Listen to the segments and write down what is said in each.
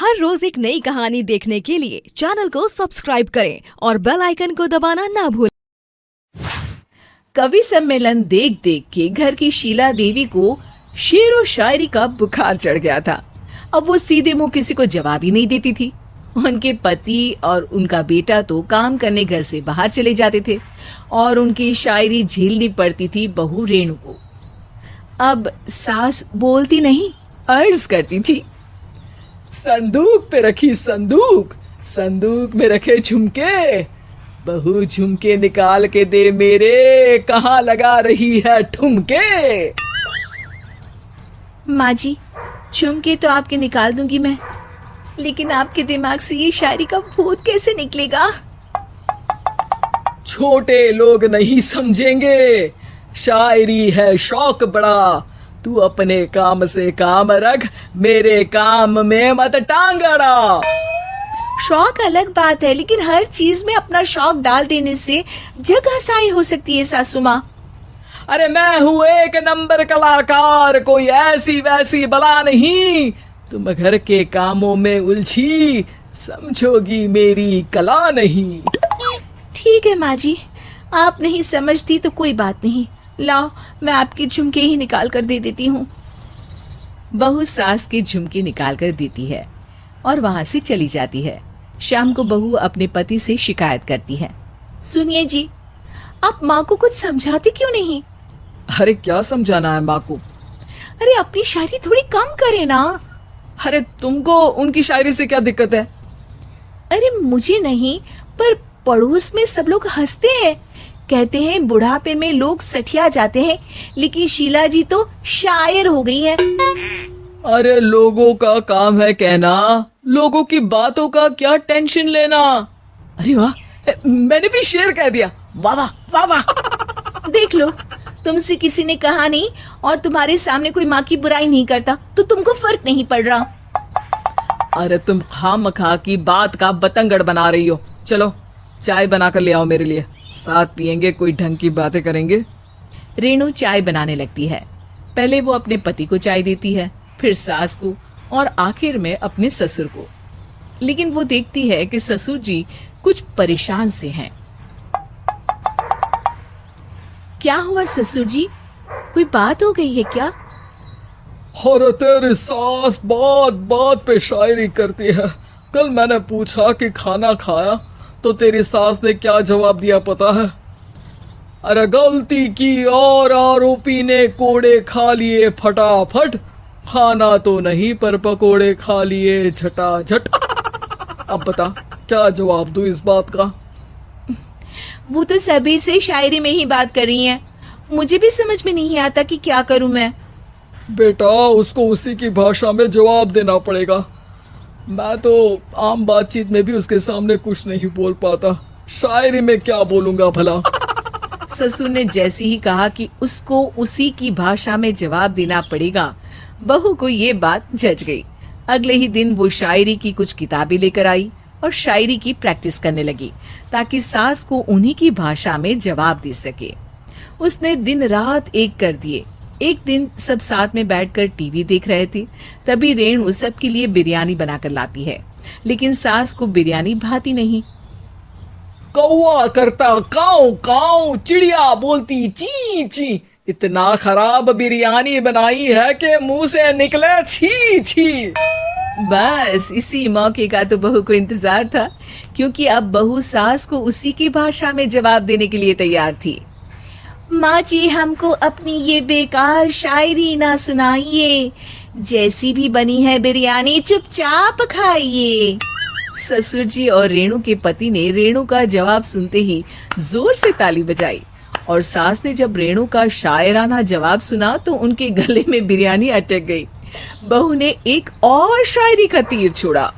हर रोज एक नई कहानी देखने के लिए चैनल को सब्सक्राइब करें और बेल आइकन को दबाना ना भूलें। कवि सम्मेलन देख देख के घर की शीला देवी को शेर और शायरी का बुखार चढ़ गया था। अब वो सीधे मुंह किसी को जवाब ही नहीं देती थी। उनके पति और उनका बेटा तो काम करने घर से बाहर चले जाते थे और उनकी शायरी झेलनी पड़ती थी बहू रेणु को। अब सास बोलती नहीं, अर्ज करती थी, संदूक पे रखी संदूक, संदूक में रखे झुमके, बहू झुमके निकाल के दे मेरे, कहाँ लगा रही है ठुमके। माँ जी, झुमके तो आपके निकाल दूंगी मैं, लेकिन आपके दिमाग से ये शायरी का भूत कैसे निकलेगा? छोटे लोग नहीं समझेंगे, शायरी है शौक बड़ा, तू अपने काम से काम रख, मेरे काम में मत टांग अड़ा। शौक अलग बात है, लेकिन हर चीज में अपना शौक डाल देने से जग हसाई हो सकती है सासू माँ। अरे मैं हूँ एक नंबर कलाकार, कोई ऐसी वैसी बला नहीं, तुम घर के कामों में उलझी, समझोगी मेरी कला नहीं। ठीक है माँ जी, आप नहीं समझती तो कोई बात नहीं, लाओ मैं आपके झुमके ही निकाल कर दे देती हूँ। बहू सास के झुमके निकाल कर देती है और वहां से चली जाती है। शाम को बहू अपने पति से शिकायत करती है, सुनिए जी, आप माँ को कुछ समझाते क्यों नहीं? अरे क्या समझाना है माँ को? अरे अपनी शायरी थोड़ी कम करे ना। अरे तुमको उनकी शायरी से क्या दिक्कत है? अरे मुझे नहीं, पर पड़ोस में सब लोग हंसते हैं, कहते हैं बुढ़ापे में लोग सठिया जाते हैं, लेकिन शीला जी तो शायर हो गई हैं। अरे लोगों का काम है कहना, लोगों की बातों का क्या टेंशन लेना। अरे वाह, मैंने भी शेर कह दिया, वाह वाह वाह वाह। देख लो, तुमसे किसी ने कहा नहीं और तुम्हारे सामने कोई माँ की बुराई नहीं करता तो तुमको फर्क नहीं पड़ रहा। अरे तुम खामखा की बात का बतंगड़ बना रही हो। चलो चाय बना कर ले आओ मेरे लिए, साथ पियेंगे, कोई ढंग की बातें करेंगे। रेणु चाय बनाने लगती है। पहले वो अपने पति को चाय देती है, फिर सास को और आखिर में अपने ससुर को। लेकिन वो देखती है कि ससुर जी कुछ परेशान से हैं। क्या हुआ ससुर जी, कोई बात हो गई है क्या? अरे तेरी सास बात बात पे शायरी करती है। कल मैंने पूछा कि खाना खाया तो तेरी सास ने क्या जवाब दिया पता है? अरे गलती की और आरोपी ने कोड़े खा लिए फटाफट, खाना तो नहीं पर पकोड़े खा लिए झटाझट। अब बता क्या जवाब दूं इस बात का? वो तो सभी से शायरी में ही बात कर रही हैं, मुझे भी समझ में नहीं आता कि क्या करूं मैं। बेटा उसको उसी की भाषा में जवाब देना पड़ेगा। मैं तो आम बातचीत में भी उसके सामने कुछ नहीं बोल पाता, शायरी में क्या बोलूंगा भला। ससुर ने जैसे ही कहा कि उसको उसी की भाषा में जवाब देना पड़ेगा, बहू को ये बात जच गई। अगले ही दिन वो शायरी की कुछ किताबें लेकर आई और शायरी की प्रैक्टिस करने लगी, ताकि सास को उन्हीं की भाषा में जवाब दे सके। उसने दिन रात एक कर दिए। एक दिन सब साथ में बैठकर टीवी देख रहे थे, तभी रेणु सबके लिए बिरयानी बनाकर लाती है, लेकिन सास को बिरयानी भाती नहीं। कौवा करता काऊ काऊ, चिड़िया बोलती ची ची, इतना खराब बिरयानी बनाई है कि मुंह से निकले छी छी। बस इसी मौके का तो बहू को इंतजार था, क्योंकि अब बहू सास को उसी की भाषा में जवाब देने के लिए तैयार थी। माँ जी, हमको अपनी ये बेकार शायरी ना सुनाइए, जैसी भी बनी है बिरयानी चुपचाप खाइए। ससुर जी और रेणु के पति ने रेणु का जवाब सुनते ही जोर से ताली बजाई, और सास ने जब रेणु का शायराना जवाब सुना तो उनके गले में बिरयानी अटक गई। बहू ने एक और शायरी का तीर छोड़ा।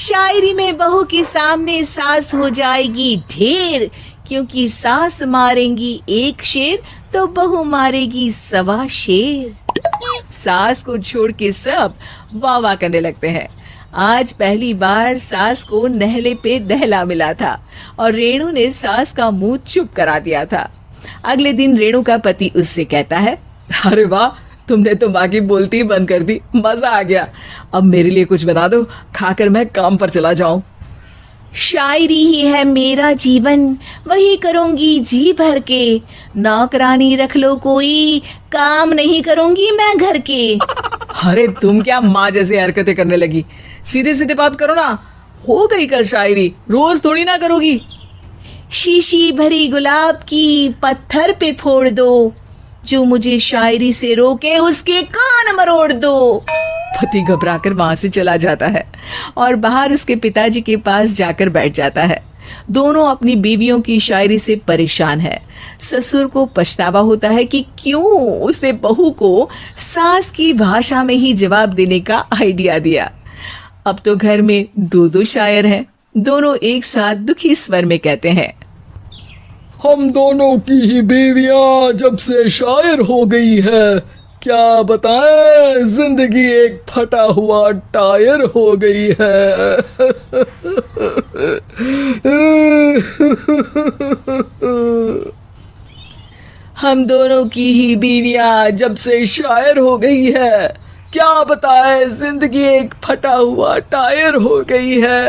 शायरी में बहू के सामने सास हो जाएगी ढेर, क्योंकि सास मारेंगी एक शेर तो बहू मारेगी 1.25 शेर। सास को छोड़ के सब वाह वाह करने लगते हैं। आज पहली बार सास को नहले पे दहला मिला था और रेणु ने सास का मुंह चुप करा दिया था। अगले दिन रेणु का पति उससे कहता है, अरे वाह, तुमने तो माँ की बोलती ही बंद कर दी, मजा आ गया। अब मेरे लिए कुछ बना दो, खाकर मैं काम पर चला जाऊं। शायरी ही है मेरा जीवन, वही करूंगी जी भर के। नौकरानी रख लो कोई, काम नहीं करूंगी मैं घर के। अरे तुम क्या माँ जैसी हरकतें करने लगी, सीधे सीधे बात करो ना। हो गई कल शायरी, रोज थोड़ी ना करोगी। शीशी भरी गुलाब की पत्थर पे फोड़ दो, जो मुझे शायरी से रोके उसके कान मरोड़ दो। पति घबराकर वहां से चला जाता है और बाहर उसके पिताजी के पास जाकर बैठ जाता है। दोनों अपनी बीवियों की शायरी से परेशान है। ससुर को पछतावा होता है कि क्यों उसने बहू को सास की भाषा में ही जवाब देने का आइडिया दिया। अब तो घर में दो दो शायर हैं। दोनों एक साथ दुखी स्वर में कहते हैं, हम दोनों की ही बीवियां जब से शायर हो गई है, क्या बताएं, जिंदगी एक फटा हुआ टायर हो गई है। हम दोनों की ही बीवियां जब से शायर हो गई है, क्या बताए, जिंदगी एक फटा हुआ टायर हो गई है।